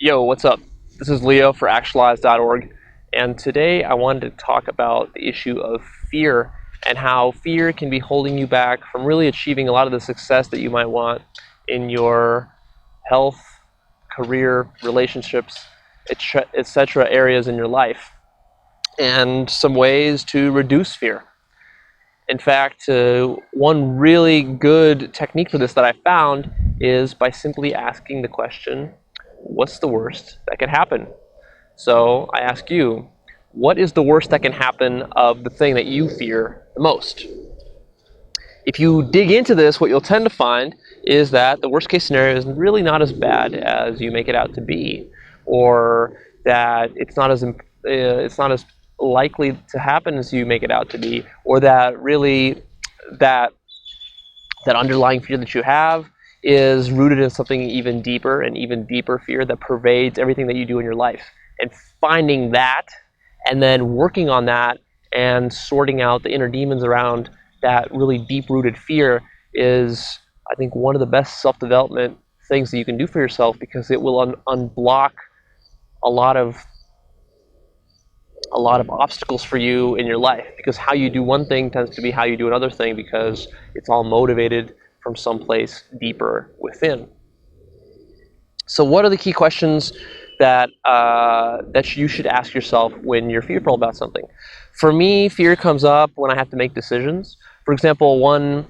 Yo, what's up? This is Leo for Actualized.org, and today I wanted to talk about the issue of fear and how fear can be holding you back from really achieving a lot of the success that you might want in your health, career, relationships, etc. areas in your life, and some ways to reduce fear. In fact, one really good technique for this that I found is by simply asking the question, what's the worst that could happen? So I ask you, what is the worst that can happen of the thing that you fear the most? If you dig into this, what you'll tend to find is that the worst case scenario is really not as bad as you make it out to be, or that it's not as likely to happen as you make it out to be, or that really that that underlying fear that you have is rooted in something even deeper, and even deeper fear that pervades everything that you do in your life. And finding that and then working on that and sorting out the inner demons around that really deep-rooted fear is, I think, one of the best self-development things that you can do for yourself, because it will unblock a lot of obstacles for you in your life, because how you do one thing tends to be how you do another thing, because it's all motivated from someplace deeper within. So what are the key questions that you should ask yourself when you're fearful about something? For me, fear comes up when I have to make decisions. For example, one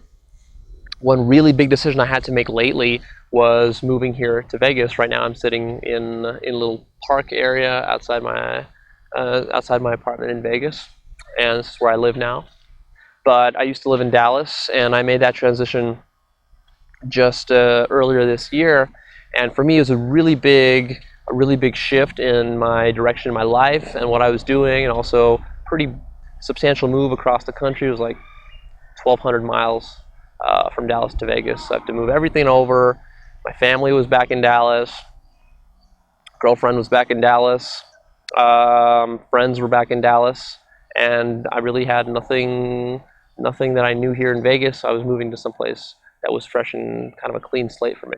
really big decision I had to make lately was moving here to Vegas. Right now I'm sitting in a little park area outside my apartment in Vegas, and this is where I live now. But I used to live in Dallas, and I made that transition just earlier this year. And for me, it was a really big shift in my direction in my life and what I was doing, and also pretty substantial move across the country. It was like 1,200 miles from Dallas to Vegas. So I have to move everything over. My family was back in Dallas. Girlfriend was back in Dallas. Friends were back in Dallas, and I really had nothing that I knew here in Vegas. So I was moving to someplace that was fresh and kind of a clean slate for me.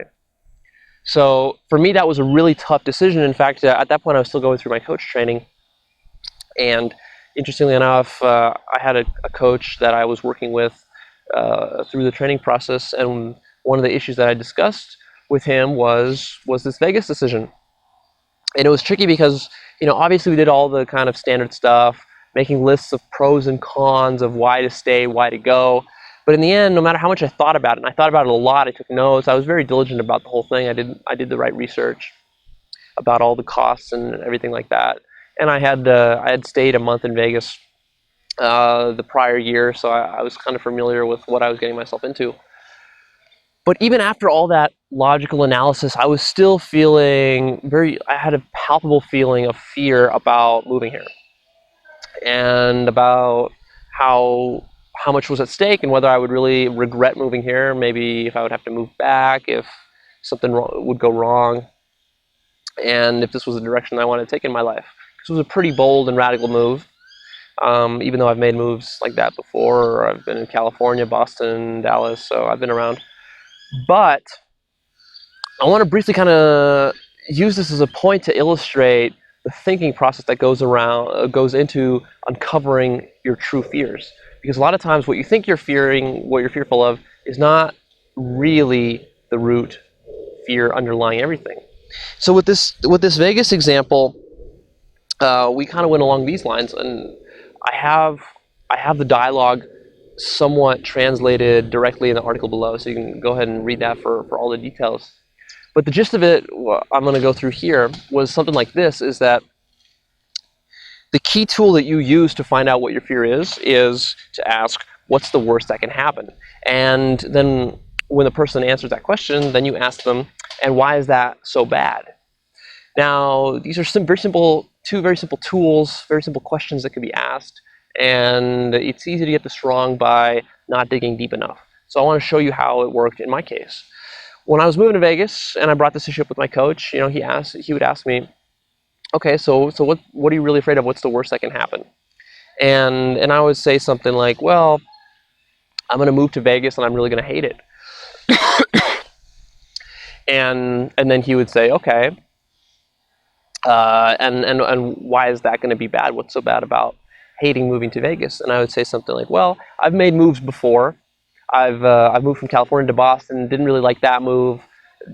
So for me, that was a really tough decision. In fact, at that point, I was still going through my coach training, and interestingly enough, I had a coach that I was working with through the training process, and one of the issues that I discussed with him was this Vegas decision. And it was tricky because, obviously we did all the kind of standard stuff, making lists of pros and cons of why to stay, why to go. But in the end, no matter how much I thought about it, and I thought about it a lot, I took notes, I was very diligent about the whole thing. I did the right research about all the costs and everything like that. And I had stayed a month in Vegas the prior year, so I was kind of familiar with what I was getting myself into. But even after all that logical analysis, I was still feeling I had a palpable feeling of fear about moving here, and about how much was at stake, and whether I would really regret moving here, maybe if I would have to move back, if something would go wrong, and if this was the direction I wanted to take in my life. This was a pretty bold and radical move, even though I've made moves like that before. I've been in California, Boston, Dallas, so I've been around. But I want to briefly kind of use this as a point to illustrate the thinking process that goes into uncovering your true fears. Because a lot of times what you think you're fearing, what you're fearful of, is not really the root fear underlying everything. So with this Vegas example, we kind of went along these lines, and I have the dialogue somewhat translated directly in the article below, so you can go ahead and read that for all the details. But the gist of it, what I'm going to go through here, was something like this: is that the key tool that you use to find out what your fear is to ask, what's the worst that can happen? And then when the person answers that question, then you ask them, and why is that so bad? Now, these are two very simple tools, very simple questions that can be asked, and it's easy to get this wrong by not digging deep enough. So I want to show you how it worked in my case. When I was moving to Vegas and I brought this issue up with my coach, he would ask me, okay, so what are you really afraid of? What's the worst that can happen? And I would say something like, well, I'm going to move to Vegas and I'm really going to hate it. and then he would say, okay, And why is that going to be bad? What's so bad about hating moving to Vegas? And I would say something like, well, I've made moves before. I've moved from California to Boston. Didn't really like that move.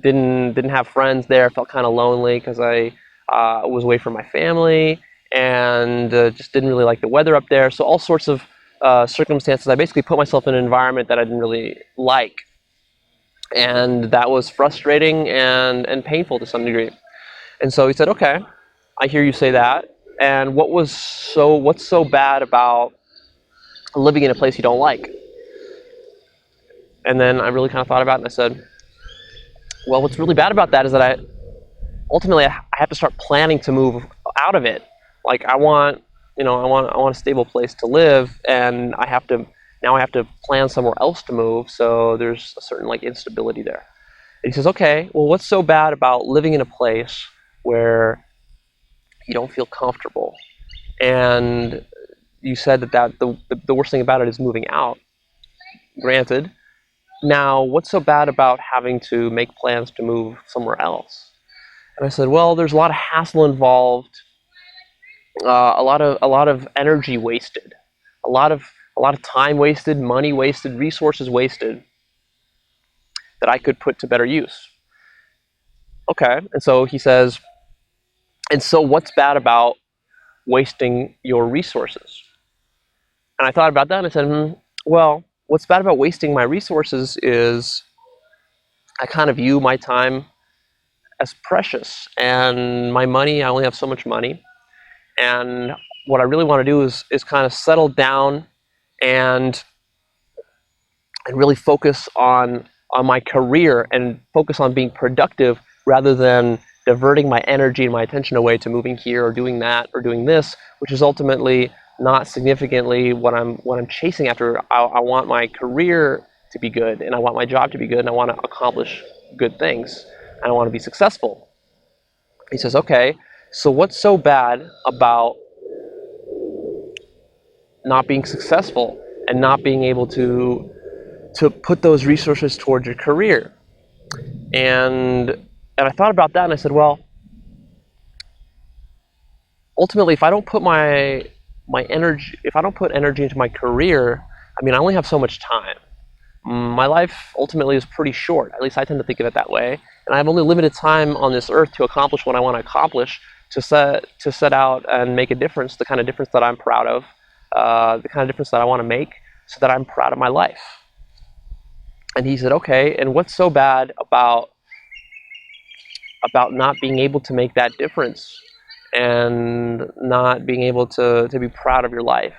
Didn't have friends there. Felt kind of lonely because I was away from my family, and just didn't really like the weather up there. So all sorts of circumstances. I basically put myself in an environment that I didn't really like, and that was frustrating and painful to some degree. And so he said, "Okay, I hear you say that. And what's so bad about living in a place you don't like?" And then I really kind of thought about it, and I said, well, what's really bad about that is that I have to start planning to move out of it. Like I want a stable place to live, and I have to plan somewhere else to move. So there's a certain like instability there. And he says, okay, well, what's so bad about living in a place where you don't feel comfortable? And you said that the worst thing about it is moving out. Granted. Now, what's so bad about having to make plans to move somewhere else? And I said, well, there's a lot of hassle involved, a lot of energy wasted, a lot of time wasted, money wasted, resources wasted that I could put to better use. Okay, and so he says, and so what's bad about wasting your resources? And I thought about that and I said, well, what's bad about wasting my resources is I kind of view my time as precious, and my money, I only have so much money. And what I really want to do is kind of settle down and really focus on my career and focus on being productive rather than diverting my energy and my attention away to moving here or doing that or doing this, which is ultimately not significantly what I'm chasing after. I want my career to be good, and I want my job to be good, and I want to accomplish good things, and I want to be successful. He says, okay, so what's so bad about not being successful and not being able to put those resources towards your career? And I thought about that and I said, well, ultimately, if I don't put my energy, if I don't put energy into my career, I mean, I only have so much time. My life ultimately is pretty short. At least I tend to think of it that way. And I have only limited time on this earth to accomplish what I want to accomplish, to set out and make a difference, the kind of difference that I'm proud of, the kind of difference that I want to make, so that I'm proud of my life. And he said, okay, and what's so bad about not being able to make that difference and not being able to be proud of your life?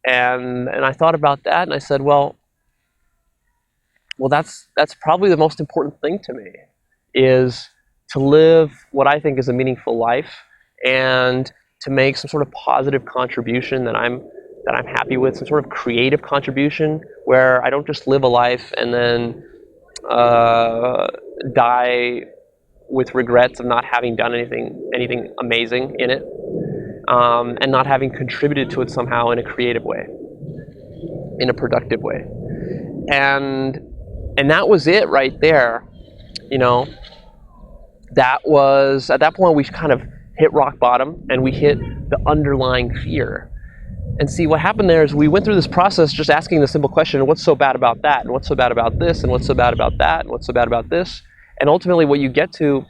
And I thought about that and I said, well, that's probably the most important thing to me, is to live what I think is a meaningful life and to make some sort of positive contribution that I'm happy with, some sort of creative contribution where I don't just live a life and then die with regrets of not having done anything amazing in it, and not having contributed to it somehow in a creative way, in a productive way. And that was it right there. You know, that was, at that point we kind of hit rock bottom and we hit the underlying fear. And see, what happened there is we went through this process just asking the simple question, what's so bad about that? And what's so bad about this? And what's so bad about that? And what's so bad about this? And ultimately what you get to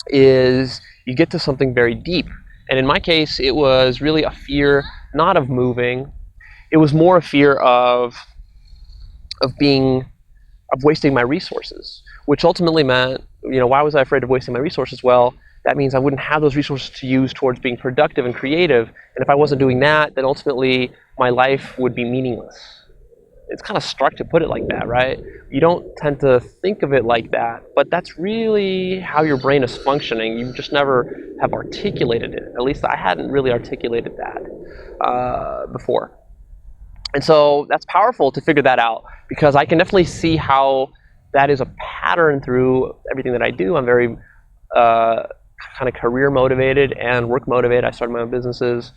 is you get to something very deep. And in my case, it was really a fear, not of moving. It was more a fear of wasting my resources, which ultimately meant, why was I afraid of wasting my resources? Well, that means I wouldn't have those resources to use towards being productive and creative. And if I wasn't doing that, then ultimately my life would be meaningless. It's kind of stark to put it like that, right? You don't tend to think of it like that, but that's really how your brain is functioning. You just never have articulated it. At least I hadn't really articulated that before. And so that's powerful to figure that out, because I can definitely see how that is a pattern through everything that I do. I'm very kind of career motivated and work motivated. I started my own businesses,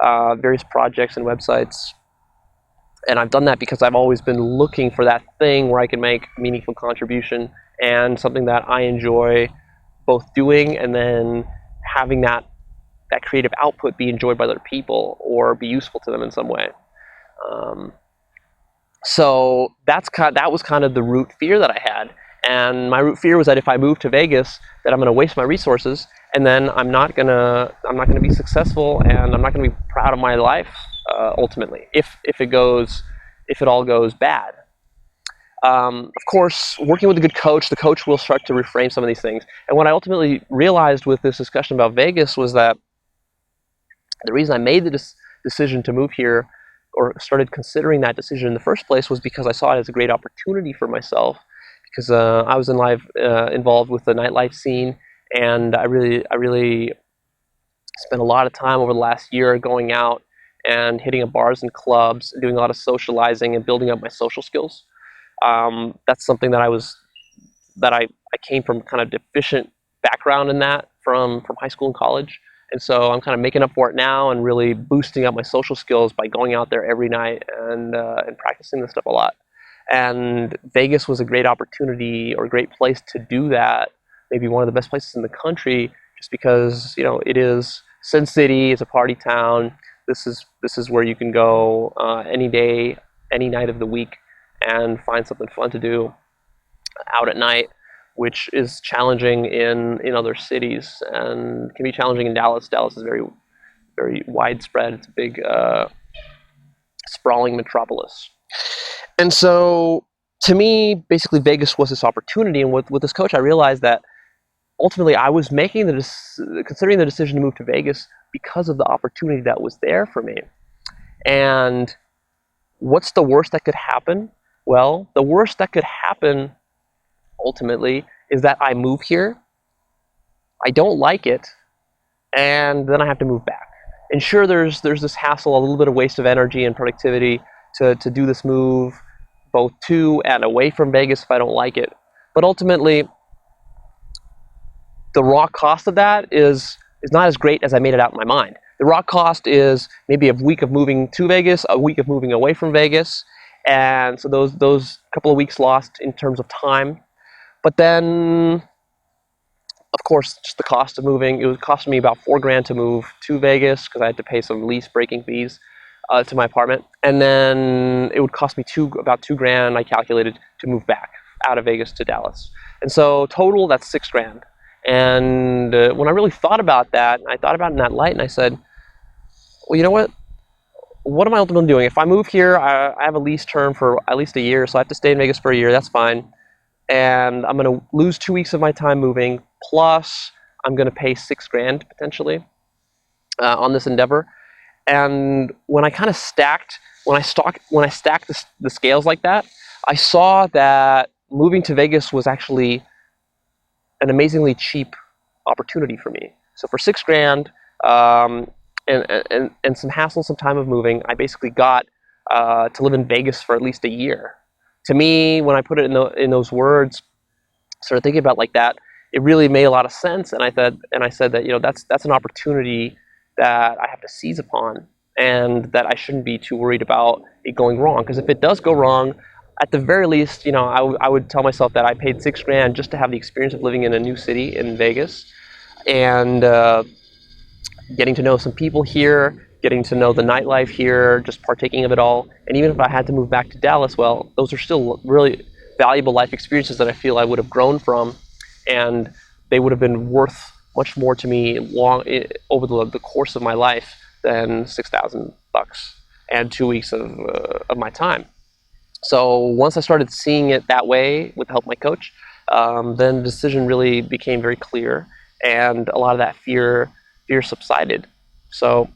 various projects and websites. And I've done that because I've always been looking for that thing where I can make a meaningful contribution and something that I enjoy both doing and then having that creative output be enjoyed by other people or be useful to them in some way. So that was kind of the root fear that I had. And my root fear was that if I moved to Vegas, that I'm going to waste my resources, and then I'm not gonna be successful, and I'm not going to be proud of my life ultimately if it all goes bad. Of course, working with a good coach, the coach will start to reframe some of these things. And what I ultimately realized with this discussion about Vegas was that the reason I made the decision to move here, or started considering that decision in the first place, was because I saw it as a great opportunity for myself. Because I was involved with the nightlife scene, and I really spent a lot of time over the last year going out and hitting up bars and clubs, doing a lot of socializing and building up my social skills. That's something that I came from kind of deficient background in that from high school and college. And so I'm kind of making up for it now and really boosting up my social skills by going out there every night and practicing this stuff a lot. And Vegas was a great opportunity or a great place to do that. Maybe one of the best places in the country, just because it is Sin City. It's a party town. This is where you can go any day, any night of the week, and find something fun to do out at night, which is challenging in other cities and can be challenging in Dallas. Dallas is very, very widespread. It's a big, sprawling metropolis. And so, to me, basically, Vegas was this opportunity. And with this coach, I realized that ultimately I was considering the decision to move to Vegas because of the opportunity that was there for me. And what's the worst that could happen? Well, the worst that could happen ultimately is that I move here, I don't like it, and then I have to move back. And sure, there's this hassle, a little bit of waste of energy and productivity to do this move both to and away from Vegas if I don't like it. But ultimately, the raw cost of that is not as great as I made it out in my mind. The raw cost is maybe a week of moving to Vegas, a week of moving away from Vegas, and so those couple of weeks lost in terms of time. But then, of course, just the cost of moving. It was costing me about $4,000 to move to Vegas because I had to pay some lease breaking fees to my apartment, and then it would cost me about $2,000. I calculated to move back out of Vegas to Dallas, and so total that's $6,000. And when I really thought about that, I thought about it in that light, and I said, well, you know what? What am I ultimately doing? If I move here, I have a lease term for at least a year, so I have to stay in Vegas for a year. That's fine. And I'm going to lose 2 weeks of my time moving, plus I'm going to pay $6,000 potentially on this endeavor. And when I kind of stacked the scales like that, I saw that moving to Vegas was actually an amazingly cheap opportunity for me. So for $6,000 and some hassle, some time of moving, I basically got to live in Vegas for at least a year. To me, when I put it in those words, started thinking about it like that, it really made a lot of sense. And I said that that's an opportunity that I have to seize upon, and that I shouldn't be too worried about it going wrong. Because if it does go wrong, at the very least, I would tell myself that I paid $6,000 just to have the experience of living in a new city in Vegas, and getting to know some people here, getting to know the nightlife here, just partaking of it all. And even if I had to move back to Dallas, well, those are still really valuable life experiences that I feel I would have grown from, and they would have been worth much more to me over the course of my life than $6,000 and 2 weeks of my time. So once I started seeing it that way with the help of my coach, then the decision really became very clear, and a lot of that fear subsided. So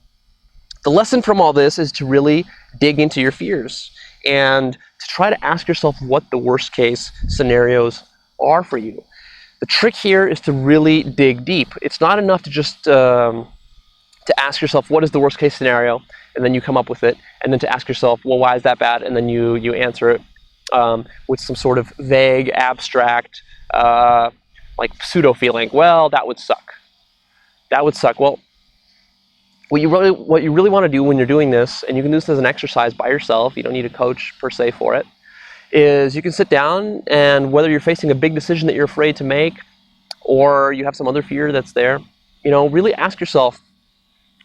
the lesson from all this is to really dig into your fears and to try to ask yourself what the worst case scenarios are for you. The trick here is to really dig deep. It's not enough to just to ask yourself what is the worst case scenario, and then you come up with it, and then to ask yourself, well, why is that bad, and then you answer it with some sort of vague, abstract, like pseudo feeling. Well, that would suck. That would suck. Well, what you really want to do when you're doing this, and you can do this as an exercise by yourself, you don't need a coach per se for it, is you can sit down, and whether you're facing a big decision that you're afraid to make, or you have some other fear that's there, really ask yourself,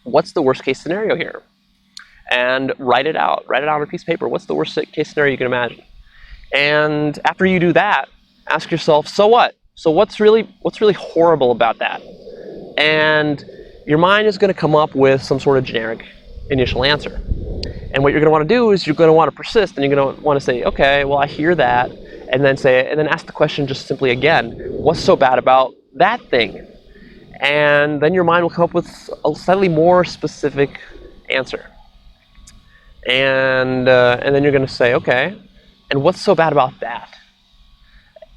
what's the worst case scenario here? And write it out. Write it out on a piece of paper. What's the worst case scenario you can imagine? And after you do that, ask yourself, so what? So what's really horrible about that? And your mind is going to come up with some sort of generic initial answer. And what you're going to want to do is you're going to want to persist, and you're going to want to say, okay, well, I hear that, and then ask the question just simply again, what's so bad about that thing? And then your mind will come up with a slightly more specific answer. And then you're going to say, okay, and what's so bad about that?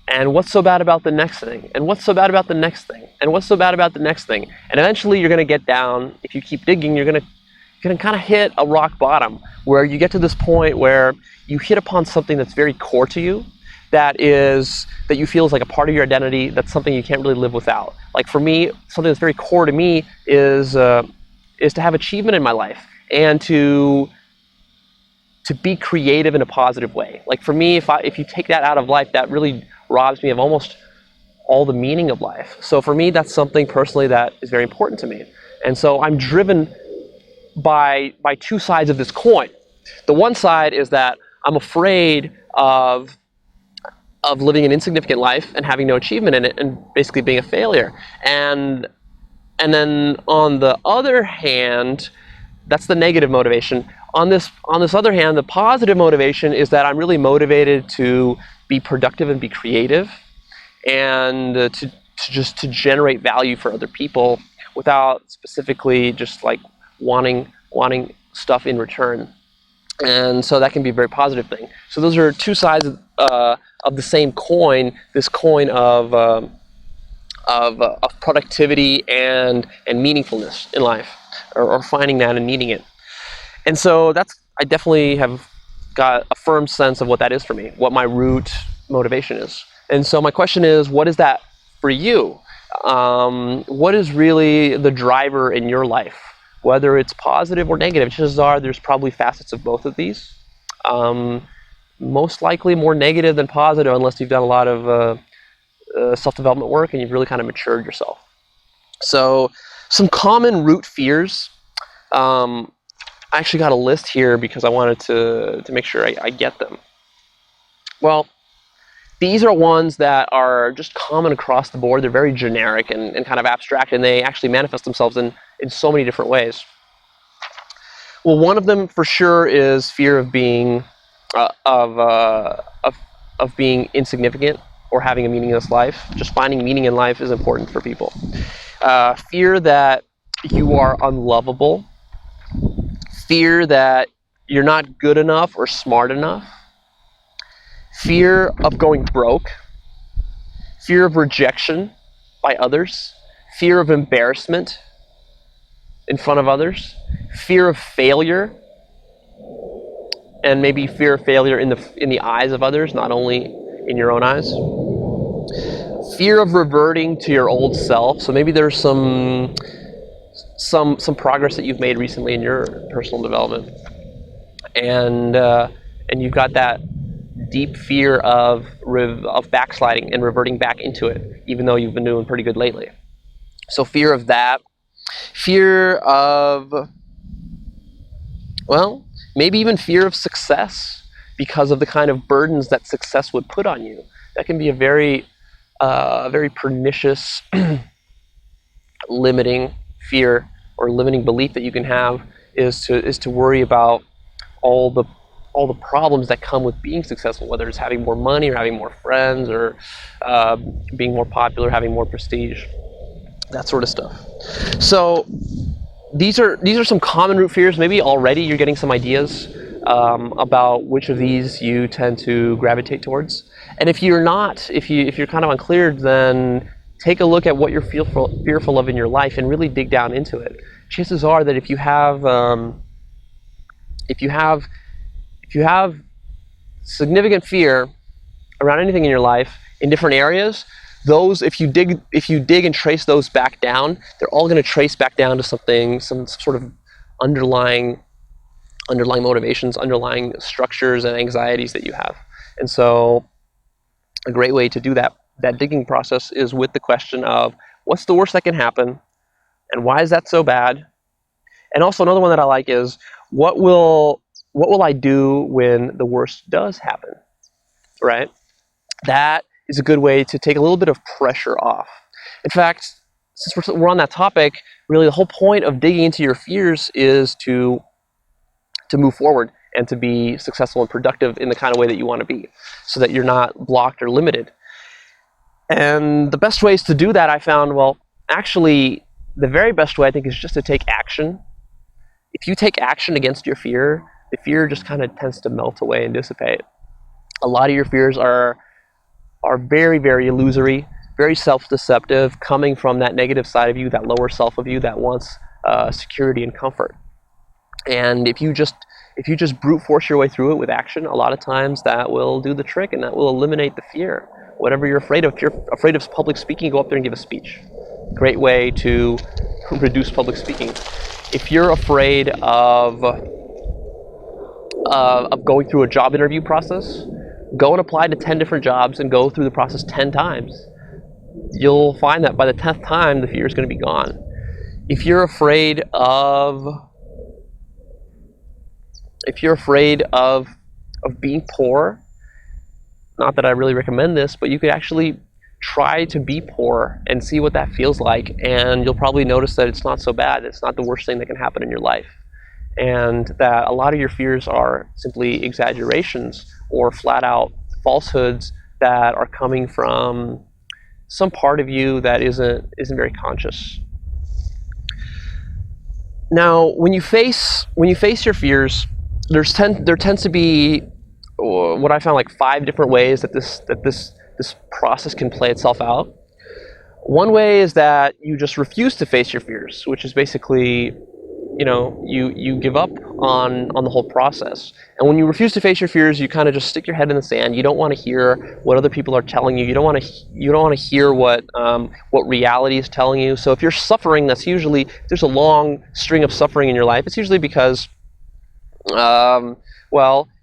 And what's so bad about the next thing? And what's so bad about the next thing? And what's so bad about the next thing? And eventually you're going to get down, if you keep digging, you're going to kind of hit a rock bottom where you get to this point where you hit upon something that's very core to you, that you feel is like a part of your identity, that's something you can't really live without. Like for me, something that's very core to me is to have achievement in my life and to be creative in a positive way. Like for me, if you take that out of life, that really robs me of almost all the meaning of life. So for me, that's something personally that is very important to me. And so I'm driven by two sides of this coin. The one side is that I'm afraid of living an insignificant life and having no achievement in it and basically being a failure. And then on the other hand, that's the negative motivation. On this other hand, the positive motivation is that I'm really motivated to be productive and be creative, and to generate value for other people without specifically just like wanting stuff in return. And so that can be a very positive thing. So those are two sides of the same coin. This coin of productivity and meaningfulness in life, or finding that and needing it. And so I definitely have got a firm sense of what that is for me, what my root motivation is. And so my question is, what is that for you? What is really the driver in your life? Whether it's positive or negative, chances are there's probably facets of both of these. Most likely more negative than positive, unless you've done a lot of self-development work and you've really kind of matured yourself. So some common root fears. I actually got a list here because I wanted to make sure I get them. Well, these are ones that are just common across the board. They're very generic and kind of abstract, and they actually manifest themselves in so many different ways. Well, one of them for sure is fear of being being insignificant or having a meaningless life. Just finding meaning in life is important for people. Fear that you are unlovable. Fear that you're not good enough or smart enough. Fear of going broke. Fear of rejection by others. Fear of embarrassment in front of others. Fear of failure, and maybe fear of failure in the eyes of others, not only in your own eyes. Fear of reverting to your old self. So maybe there's some progress that you've made recently in your personal development, and you've got that deep fear of backsliding and reverting back into it, even though you've been doing pretty good lately. So fear of that. Fear of, well, maybe even fear of success because of the kind of burdens that success would put on you. That can be a very pernicious, limiting fear or limiting belief that you can have, is to worry about all the problems that come with being successful, whether it's having more money or having more friends or being more popular, having more prestige, that sort of stuff. So these are some common root fears. Maybe already you're getting some ideas about which of these you tend to gravitate towards. And if you're not, if you're kind of unclear, then take a look at what you're fearful of in your life and really dig down into it. Chances are that if you have significant fear around anything in your life in different areas, those, if you dig and trace those back down, they're all going to trace back down to some sort of underlying motivations, underlying structures and anxieties that you have. And so a great way to do that digging process is with the question of, what's the worst that can happen? And why is that so bad? And also another one that I like is what will I do when the worst does happen, right? That is a good way to take a little bit of pressure off. In fact, since we're on that topic, really the whole point of digging into your fears is to move forward and to be successful and productive in the kind of way that you want to be, so that you're not blocked or limited. And the best ways to do that, I found, well, actually, the very best way, I think, is just to take action. If you take action against your fear, the fear just kind of tends to melt away and dissipate. A lot of your fears are very, very illusory, very self-deceptive, coming from that negative side of you, that lower self of you that wants security and comfort. And if you just brute force your way through it with action, a lot of times that will do the trick, and that will eliminate the fear. Whatever you're afraid of, if you're afraid of public speaking, go up there and give a speech. Great way to reduce public speaking. If you're afraid of going through a job interview process, go and apply to 10 different jobs and go through the process 10 times. You'll find that by the 10th time, the fear is going to be gone. If you're afraid of being poor, not that I really recommend this, but you could actually try to be poor and see what that feels like, and you'll probably notice that it's not so bad. It's not the worst thing that can happen in your life, and that a lot of your fears are simply exaggerations or flat out falsehoods that are coming from some part of you that isn't very conscious. Now, when you face your fears, there tends to be what I found like 5 different ways that this process can play itself out. One way is that you just refuse to face your fears, which is basically, you give up on the whole process. And when you refuse to face your fears, you kind of just stick your head in the sand. You don't want to hear what other people are telling you. You don't want to hear what reality is telling you. So if you're suffering, that's usually, if there's a long string of suffering in your life, it's usually because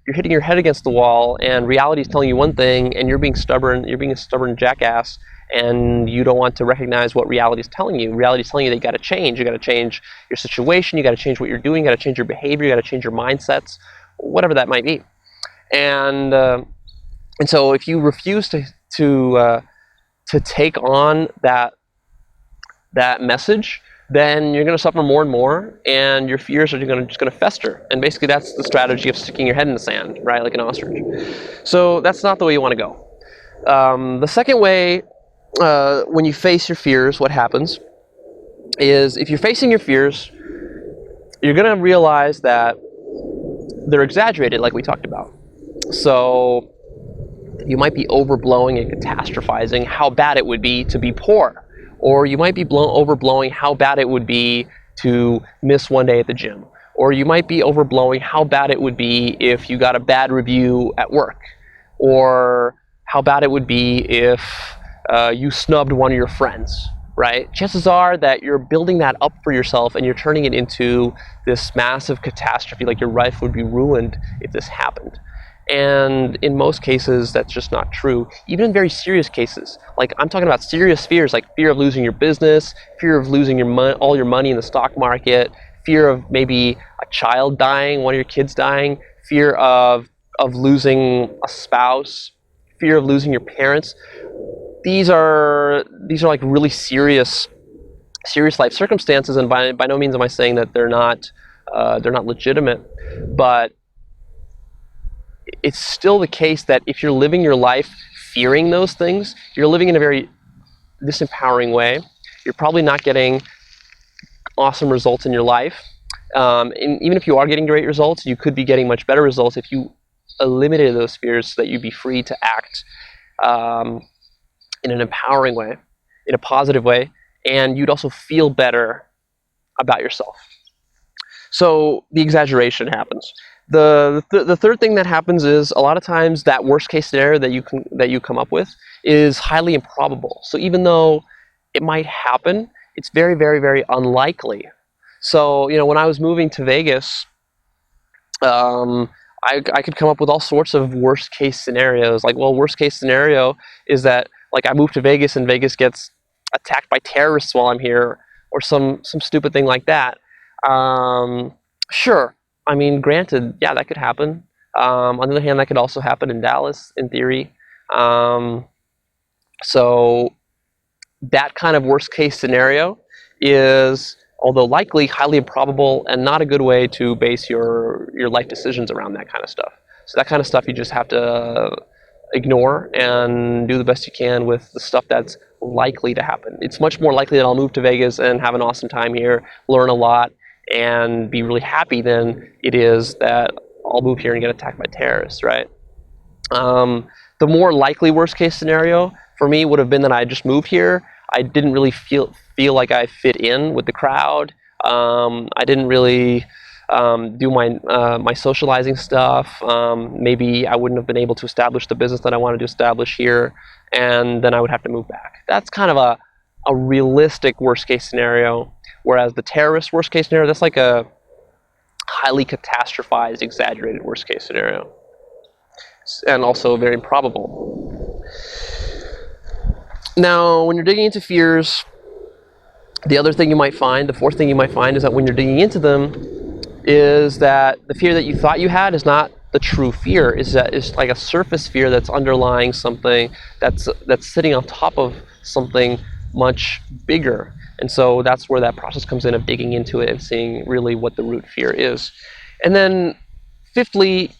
you're hitting your head against the wall, and reality is telling you one thing, and you're being stubborn. You're being a stubborn jackass, and you don't want to recognize what reality is telling you. Reality is telling you that you got to change. You got to change your situation. You got to change what you're doing. You got to change your behavior. You got to change your mindsets, whatever that might be. And so, if you refuse to take on that message, then you're going to suffer more and more, and your fears are just going to fester. And basically, that's the strategy of sticking your head in the sand, right, like an ostrich. So that's not the way you want to go. The second way, when you face your fears, what happens is, if you're facing your fears, you're going to realize that they're exaggerated, like we talked about. So you might be overblowing and catastrophizing how bad it would be to be poor. Or you might be overblowing how bad it would be to miss one day at the gym. Or you might be overblowing how bad it would be if you got a bad review at work. Or how bad it would be if you snubbed one of your friends, right? Chances are that you're building that up for yourself, and you're turning it into this massive catastrophe, like your life would be ruined if this happened. And in most cases, that's just not true. Even in very serious cases, like I'm talking about serious fears, like fear of losing your business, fear of losing all your money in the stock market, fear of maybe a child dying, one of your kids dying, fear of losing a spouse, fear of losing your parents. These are like really serious life circumstances, and by no means am I saying that they're not legitimate, but it's still the case that if you're living your life fearing those things, you're living in a very disempowering way. You're probably not getting awesome results in your life. And even if you are getting great results, you could be getting much better results if you eliminated those fears, so that you'd be free to act in an empowering way, in a positive way, and you'd also feel better about yourself. So the exaggeration happens. The third thing that happens is, a lot of times that worst case scenario that you come up with is highly improbable. So even though it might happen, it's very, very, very unlikely. So when I was moving to Vegas, I could come up with all sorts of worst case scenarios. Like, well, worst case scenario is that, like, I move to Vegas and Vegas gets attacked by terrorists while I'm here, or some stupid thing like that. Sure, I mean, granted, yeah, that could happen. On the other hand, that could also happen in Dallas, in theory. Um, so that kind of worst case scenario is, although likely, highly improbable and not a good way to base your life decisions around that kind of stuff. So that kind of stuff you just have to ignore and do the best you can with the stuff that's likely to happen. It's much more likely that I'll move to Vegas and have an awesome time here, learn a lot, and be really happy than it is that I'll move here and get attacked by terrorists, right? The more likely worst case scenario for me would have been that I just moved here. I didn't really feel like I fit in with the crowd. I didn't really do my socializing stuff. Maybe I wouldn't have been able to establish the business that I wanted to establish here, and then I would have to move back. That's kind of a realistic worst case scenario. Whereas the terrorist worst case scenario, that's like a highly catastrophized, exaggerated worst case scenario, and also very improbable. Now, when you're digging into fears, the other thing you might find, the fourth thing you might find, is that when you're digging into them, is that the fear that you thought you had is not the true fear. Is like a surface fear that's underlying something that's sitting on top of something much bigger. And so that's where that process comes in, of digging into it and seeing really what the root fear is. And then, fifthly,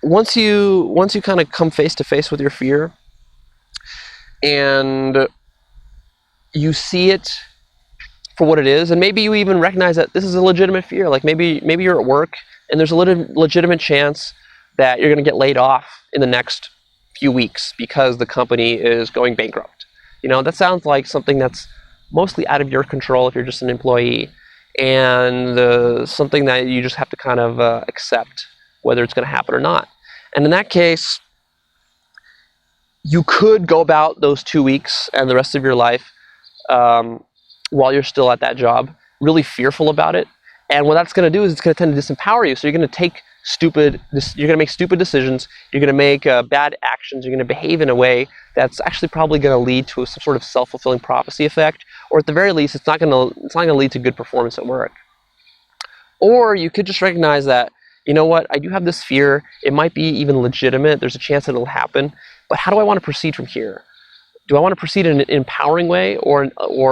once you kind of come face to face with your fear and you see it for what it is, and maybe you even recognize that this is a legitimate fear. Like maybe you're at work and there's a legitimate chance that you're going to get laid off in the next few weeks because the company is going bankrupt. That sounds like something that's mostly out of your control if you're just an employee, and something that you just have to kind of accept whether it's going to happen or not. And in that case, you could go about those 2 weeks and the rest of your life, while you're still at that job, really fearful about it. And what that's going to do is it's going to tend to disempower you. So you're going to make stupid decisions. You're going to make bad actions. You're going to behave in a way that's actually probably going to lead to some sort of self-fulfilling prophecy effect, or at the very least, it's not going to lead to good performance at work. Or you could just recognize that, you know what, I do have this fear. It might be even legitimate. There's a chance that it'll happen. But how do I want to proceed from here? Do I want to proceed in an empowering way, or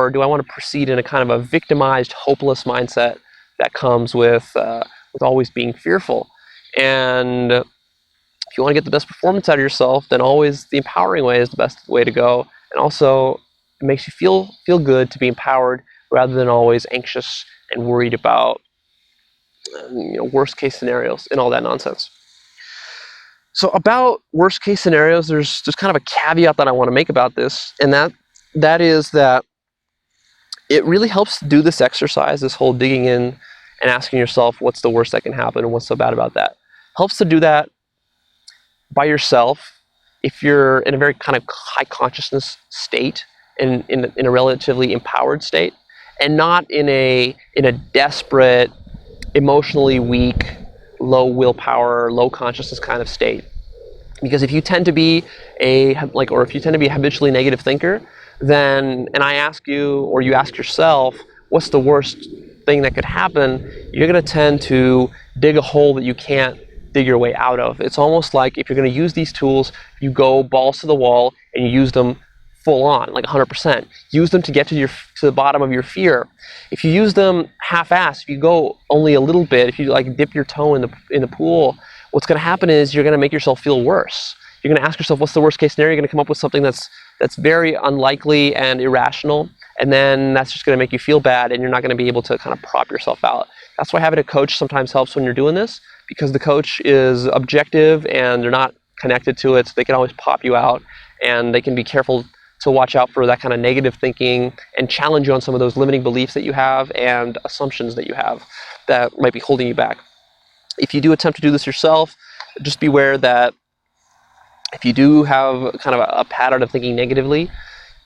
do I want to proceed in a kind of a victimized, hopeless mindset that comes with always being fearful? And if you want to get the best performance out of yourself, then always the empowering way is the best way to go. And also, it makes you feel good to be empowered rather than always anxious and worried about worst case scenarios and all that nonsense. So about worst case scenarios, there's just kind of a caveat that I want to make about this, and that is that it really helps to do this exercise, this whole digging in and asking yourself what's the worst that can happen and what's so bad about that. Helps to do that by yourself if you're in a very kind of high consciousness state, in a relatively empowered state, and not in a desperate, emotionally weak, low willpower, low consciousness kind of state. Because if you tend to be a habitually negative thinker, then, and I ask you, or you ask yourself, what's the worst thing that could happen, you're going to tend to dig a hole that you can't dig your way out of. It's almost like if you're going to use these tools, you go balls to the wall and you use them full on, like 100%. Use them to get to the bottom of your fear. If you use them half-assed, if you go only a little bit, if you like dip your toe in the pool, what's going to happen is you're going to make yourself feel worse. You're going to ask yourself, what's the worst case scenario? You're going to come up with something that's very unlikely and irrational, and then that's just going to make you feel bad, and you're not going to be able to kind of prop yourself out. That's why having a coach sometimes helps when you're doing this, because the coach is objective and they're not connected to it, so they can always pop you out, and they can be careful to watch out for that kind of negative thinking and challenge you on some of those limiting beliefs that you have and assumptions that you have that might be holding you back. If you do attempt to do this yourself, just beware that if you do have kind of a pattern of thinking negatively,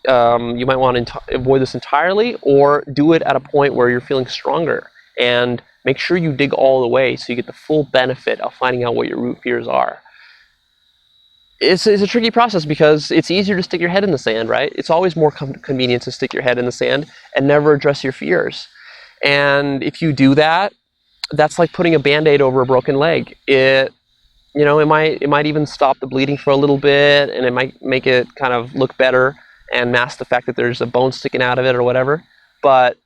you might want to avoid this entirely, or do it at a point where you're feeling stronger, and make sure you dig all the way so you get the full benefit of finding out what your root fears are. it's a tricky process because it's easier to stick your head in the sand, right? It's always more convenient to stick your head in the sand and never address your fears. And if you do that, that's like putting a Band-Aid over a broken leg. It might even stop the bleeding for a little bit, and it might make it kind of look better and mask the fact that there's a bone sticking out of it or whatever. But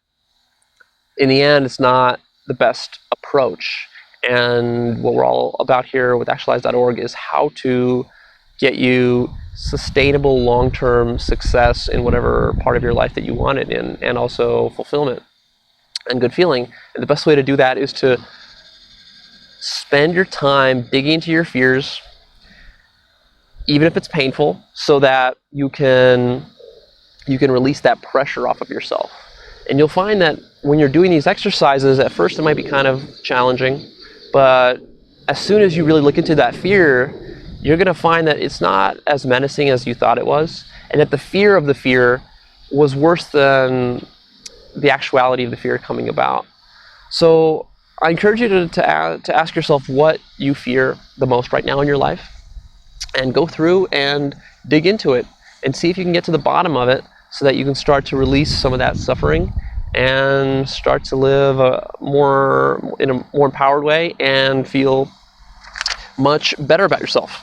in the end, it's not the best approach. And what we're all about here with Actualized.org is how to get you sustainable long-term success in whatever part of your life that you want it in, and also fulfillment and good feeling. And the best way to do that is to spend your time digging into your fears, even if it's painful, so that you can release that pressure off of yourself. And you'll find that when you're doing these exercises, at first it might be kind of challenging, but as soon as you really look into that fear, you're going to find that it's not as menacing as you thought it was, and that the fear of the fear was worse than the actuality of the fear coming about. So I encourage you to ask yourself what you fear the most right now in your life, and go through and dig into it and see if you can get to the bottom of it, so that you can start to release some of that suffering and start to live in a more empowered way and feel much better about yourself.